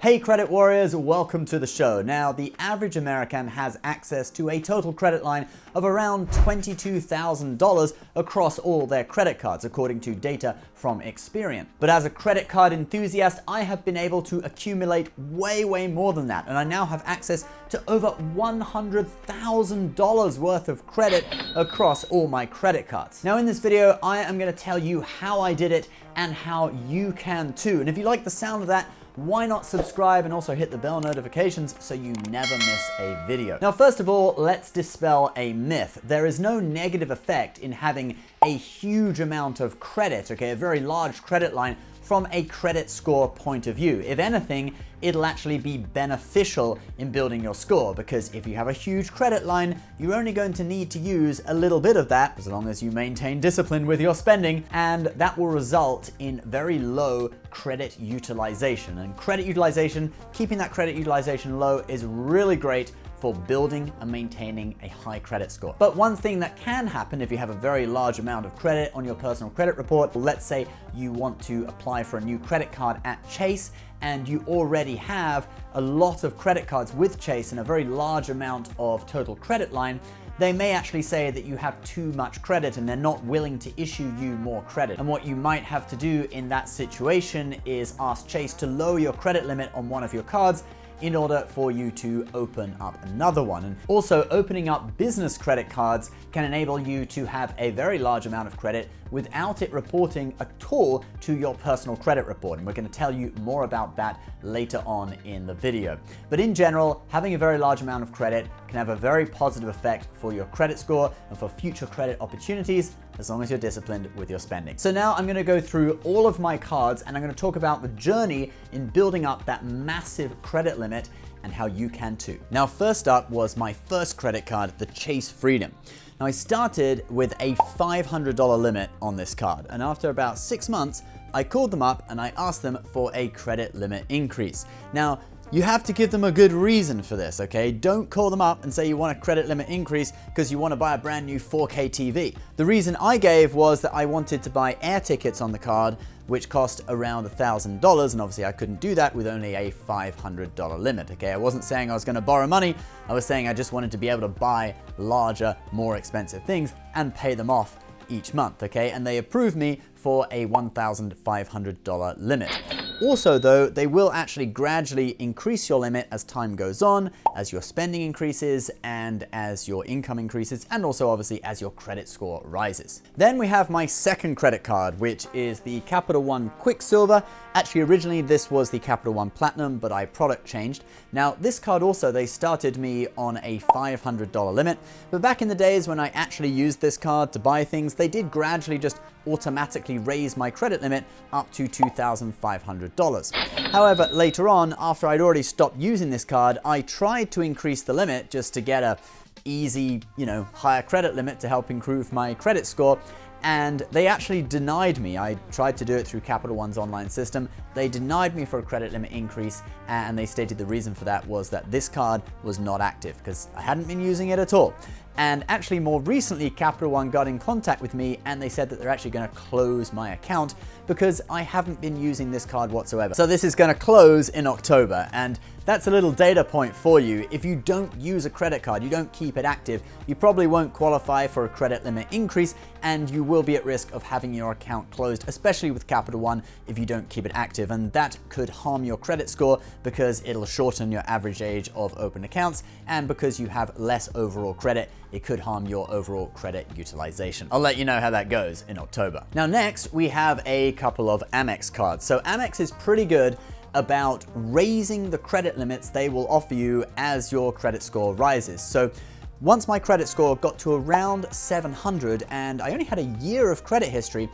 Hey credit warriors, welcome to the show. Now, the average American has access to a total credit line of around $22,000 across all their credit cards, according to data from Experian. But as a credit card enthusiast, I have been able to accumulate way more than that, and I now have access to over $100,000 worth of credit across all my credit cards. Now in this video, I am going to tell you how I did it and how you can too. And if you like the sound of that, why not subscribe and also hit the bell notifications so you never miss a video. Now, first of all, let's dispel a myth. There is no negative effect in having a huge amount of credit, okay, a very large credit line from a credit score point of view. If anything, it'll actually be beneficial in building your score, because if you have a huge credit line, you're only going to need to use a little bit of that as long as you maintain discipline with your spending, and that will result in very low credit utilization. And credit utilization, keeping that credit utilization low is really great for building and maintaining a high credit score. But one thing that can happen if you have a very large amount of credit on your personal credit report, let's say you want to apply for a new credit card at Chase and you already have a lot of credit cards with Chase and a very large amount of total credit line, they may actually say that you have too much credit and they're not willing to issue you more credit. And what you might have to do in that situation is ask Chase to lower your credit limit on one of your cards in order for you to open up another one. And also, opening up business credit cards can enable you to have a very large amount of credit without it reporting at all to your personal credit report. And we're going to tell you more about that later on in the video. But in general, having a very large amount of credit can have a very positive effect for your credit score and for future credit opportunities, as long as you're disciplined with your spending. So now I'm going to go through all of my cards and I'm going to talk about the journey in building up that massive credit limit and how you can too. Now, first up was my first credit card, the Chase Freedom. Now, I started with a $500 limit on this card, and after about 6 months, I called them up and I asked them for a credit limit increase. Now, you have to give them a good reason for this, okay? Don't call them up and say you want a credit limit increase because you want to buy a brand new 4K TV. The reason I gave was that I wanted to buy air tickets on the card, which cost around $1,000, and obviously I couldn't do that with only a $500 limit, okay? I wasn't saying I was going to borrow money, I was saying I just wanted to be able to buy larger, more expensive things and pay them off each month, okay? And they approved me for a $1,500 limit. Also though, they will actually gradually increase your limit as time goes on, as your spending increases and as your income increases, and also obviously as your credit score rises. Then we have my second credit card, which is the Capital One Quicksilver. Actually, originally this was the Capital One Platinum, but I product changed. Now this card also, they started me on a $500 limit, but back in the days when I actually used this card to buy things, they did gradually just automatically raise my credit limit up to $2,500. However, later on, after I'd already stopped using this card, I tried to increase the limit just to get a easy, higher credit limit to help improve my credit score. And they actually denied me. I tried to do it through Capital One's online system. They denied me for a credit limit increase, and they stated the reason for that was that this card was not active because I hadn't been using it at all. And actually more recently, Capital One got in contact with me and they said that they're actually going to close my account because I haven't been using this card whatsoever. So this is going to close in October, and that's a little data point for you. If you don't use a credit card, you don't keep it active, you probably won't qualify for a credit limit increase, and you will be at risk of having your account closed, especially with Capital One, if you don't keep it active. And that could harm your credit score because it'll shorten your average age of open accounts, and because you have less overall credit, it could harm your overall credit utilization. I'll let you know how that goes in October. Now next, we have a couple of Amex cards. So Amex is pretty good about raising the credit limits they will offer you as your credit score rises. So once my credit score got to around 700 and I only had a year of credit history,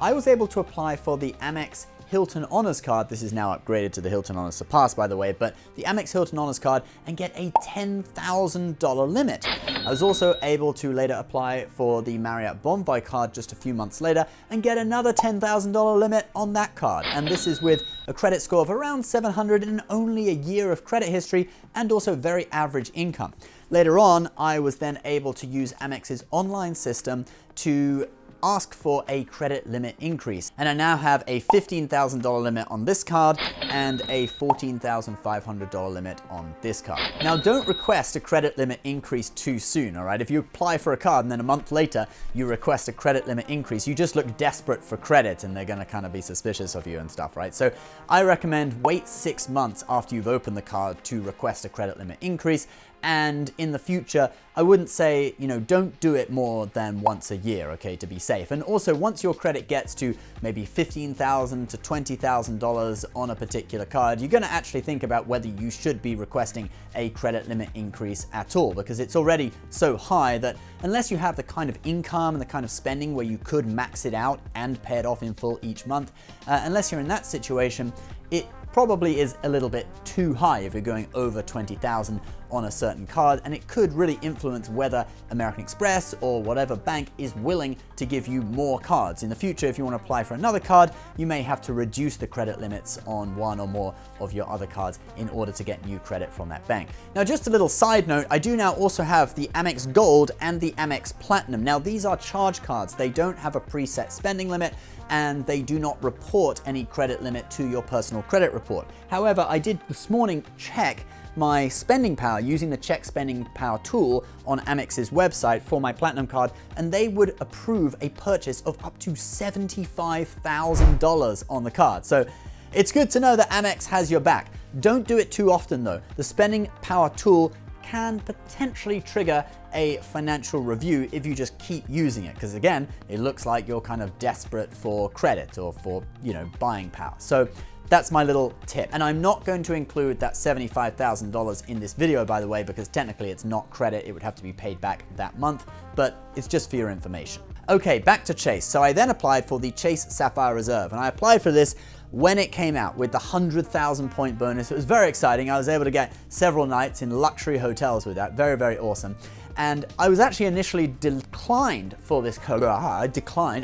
I was able to apply for the Amex Hilton Honors card. This is now upgraded to the Hilton Honors Surpass, by the way, but the Amex Hilton Honors card and get a $10,000 limit. I was also able to later apply for the Marriott Bonvoy card just a few months later and get another $10,000 limit on that card. And this is with a credit score of around 700 and only a year of credit history and also very average income. Later on, I was then able to use Amex's online system to ask for a credit limit increase. And I now have a $15,000 limit on this card and a $14,500 limit on this card. Now, don't request a credit limit increase too soon, all right? If you apply for a card and then a month later you request a credit limit increase, you just look desperate for credit and they're gonna kind of be suspicious of you and stuff, right? So I recommend wait 6 months after you've opened the card to request a credit limit increase. And in the future, I wouldn't say, don't do it more than once a year, okay, to be safe. And also, once your credit gets to maybe $15,000 to $20,000 on a particular card, you're gonna actually think about whether you should be requesting a credit limit increase at all, because it's already so high that unless you have the kind of income and the kind of spending where you could max it out and pay it off in full each month, unless you're in that situation, it probably is a little bit too high if you're going over $20,000 on a certain card, and it could really influence whether American Express or whatever bank is willing to give you more cards. In the future, if you want to apply for another card, you may have to reduce the credit limits on one or more of your other cards in order to get new credit from that bank. Now, just a little side note, I do now also have the Amex Gold and the Amex Platinum. Now, these are charge cards. They don't have a preset spending limit, and they do not report any credit limit to your personal credit report. However, I did this morning check my spending power using the check spending power tool on Amex's website for my Platinum card, and they would approve a purchase of up to $75,000 on the card. So it's good to know that Amex has your back. Don't do it too often though. The spending power tool can potentially trigger a financial review if you just keep using it, because again, it looks like you're kind of desperate for credit or for, buying power. So that's my little tip. And I'm not going to include that $75,000 in this video, by the way, because technically it's not credit. It would have to be paid back that month, but it's just for your information. Okay, back to Chase. So I then applied for the Chase Sapphire Reserve, and I applied for this when it came out with the 100,000 point bonus. It was very exciting. I was able to get several nights in luxury hotels with that. Very, very awesome. And I was actually initially declined for this card. I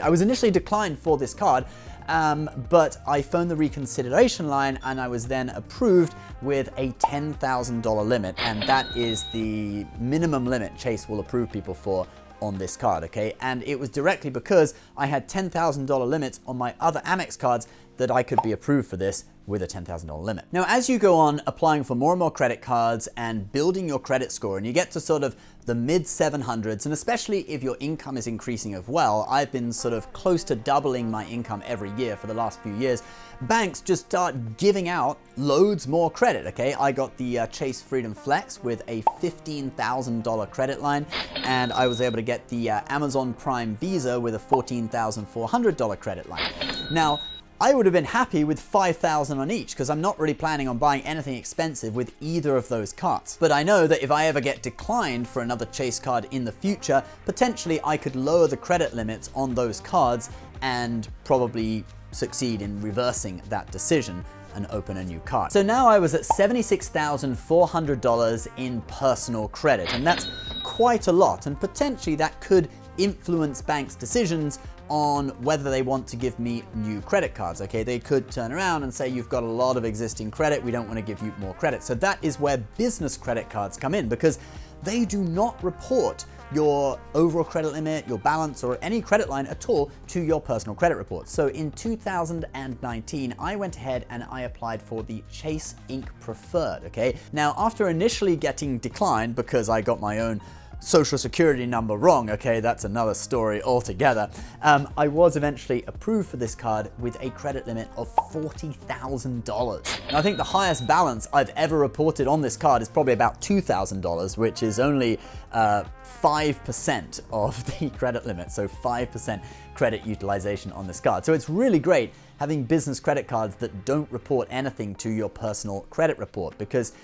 was initially declined for this card, but I phoned the reconsideration line and I was then approved with a $10,000 limit. And that is the minimum limit Chase will approve people for on this card, okay? And it was directly because I had $10,000 limits on my other Amex cards that I could be approved for this with a $10,000 limit. Now, as you go on applying for more and more credit cards and building your credit score, and you get to sort of the mid 700s, and especially if your income is increasing as well, I've been sort of close to doubling my income every year for the last few years, banks just start giving out loads more credit, okay? I got the Chase Freedom Flex with a $15,000 credit line, and I was able to get the Amazon Prime Visa with a $14,400 credit line. Now, I would have been happy with $5,000 on each because I'm not really planning on buying anything expensive with either of those cards. But I know that if I ever get declined for another Chase card in the future, potentially I could lower the credit limits on those cards and probably succeed in reversing that decision and open a new card. So now I was at $76,400 in personal credit, and that's quite a lot, and potentially that could influence banks' decisions on whether they want to give me new credit cards, okay? They could turn around and say, you've got a lot of existing credit, we don't want to give you more credit. So that is where business credit cards come in, because they do not report your overall credit limit, your balance, or any credit line at all to your personal credit report. So in 2019, I went ahead and I applied for the Chase Inc. Preferred, okay? Now, after initially getting declined because I got my own social security number wrong, okay, that's another story altogether. I was eventually approved for this card with a credit limit of $40,000. And I think the highest balance I've ever reported on this card is probably about $2,000, which is only 5% of the credit limit, so 5% credit utilization on this card. So it's really great having business credit cards that don't report anything to your personal credit report, because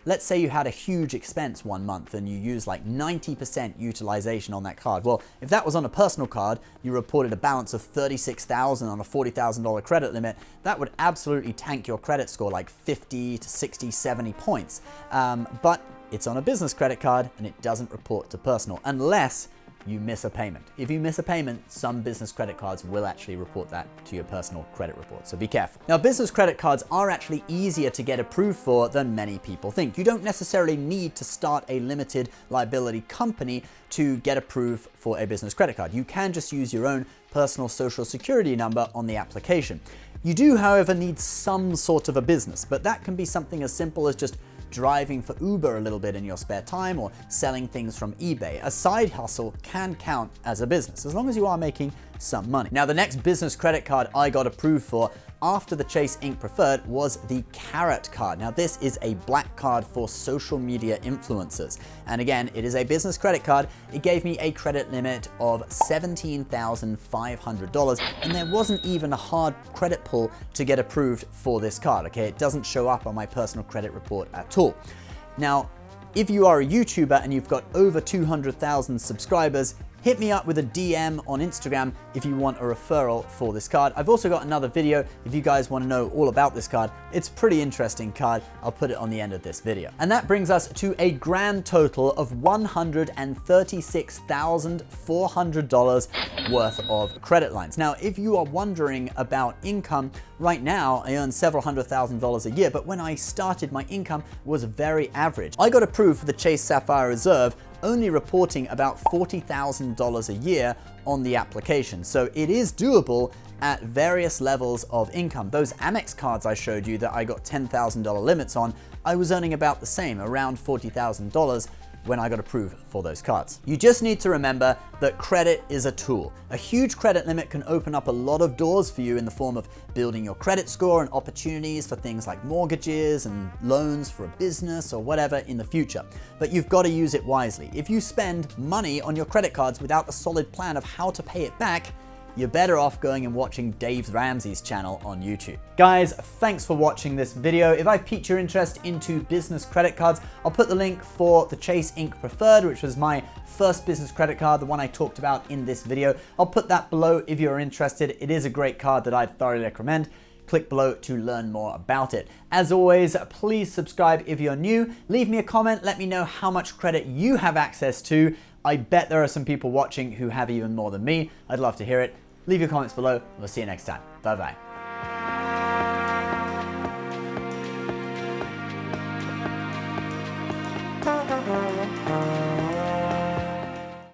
let's say you had a huge expense one month and you use like 90% utilization on that card. Well, if that was on a personal card, you reported a balance of $36,000 on a $40,000 credit limit, that would absolutely tank your credit score like 50 to 60, 70 points. But it's on a business credit card and it doesn't report to personal unless you miss a payment. If you miss a payment, some business credit cards will actually report that to your personal credit report, so be careful. Now, business credit cards are actually easier to get approved for than many people think. You don't necessarily need to start a limited liability company to get approved for a business credit card. You can just use your own personal social security number on the application. You do, however, need some sort of a business, but that can be something as simple as just driving for Uber a little bit in your spare time or selling things from eBay. A side hustle can count as a business as long as you are making some money. Now, the next business credit card I got approved for after the Chase Ink Preferred was the Carrot card. Now, this is a black card for social media influencers. And again, it is a business credit card. It gave me a credit limit of $17,500, and there wasn't even a hard credit pull to get approved for this card, okay? It doesn't show up on my personal credit report at all. Now, if you are a YouTuber and you've got over 200,000 subscribers, hit me up with a DM on Instagram if you want a referral for this card. I've also got another video if you guys want to know all about this card. It's a pretty interesting card. I'll put it on the end of this video. And that brings us to a grand total of $136,400 worth of credit lines. Now, if you are wondering about income, right now I earn several $100,000s a year, but when I started, my income was very average. I got approved for the Chase Sapphire Reserve, only reporting about $40,000 a year on the application. So it is doable at various levels of income. Those Amex cards I showed you that I got $10,000 limits on, I was earning about the same, around $40,000 when I got approved for those cards. You just need to remember that credit is a tool. A huge credit limit can open up a lot of doors for you in the form of building your credit score and opportunities for things like mortgages and loans for a business or whatever in the future. But you've got to use it wisely. If you spend money on your credit cards without a solid plan of how to pay it back, you're better off going and watching Dave Ramsey's channel on YouTube. Guys, thanks for watching this video. If I've piqued your interest into business credit cards, I'll put the link for the Chase Ink Preferred, which was my first business credit card, the one I talked about in this video. I'll put that below if you're interested. It is a great card that I'd thoroughly recommend. Click below to learn more about it. As always, please subscribe if you're new. Leave me a comment. Let me know how much credit you have access to. I bet there are some people watching who have even more than me. I'd love to hear it. Leave your comments below. We'll see you next time. Bye-bye.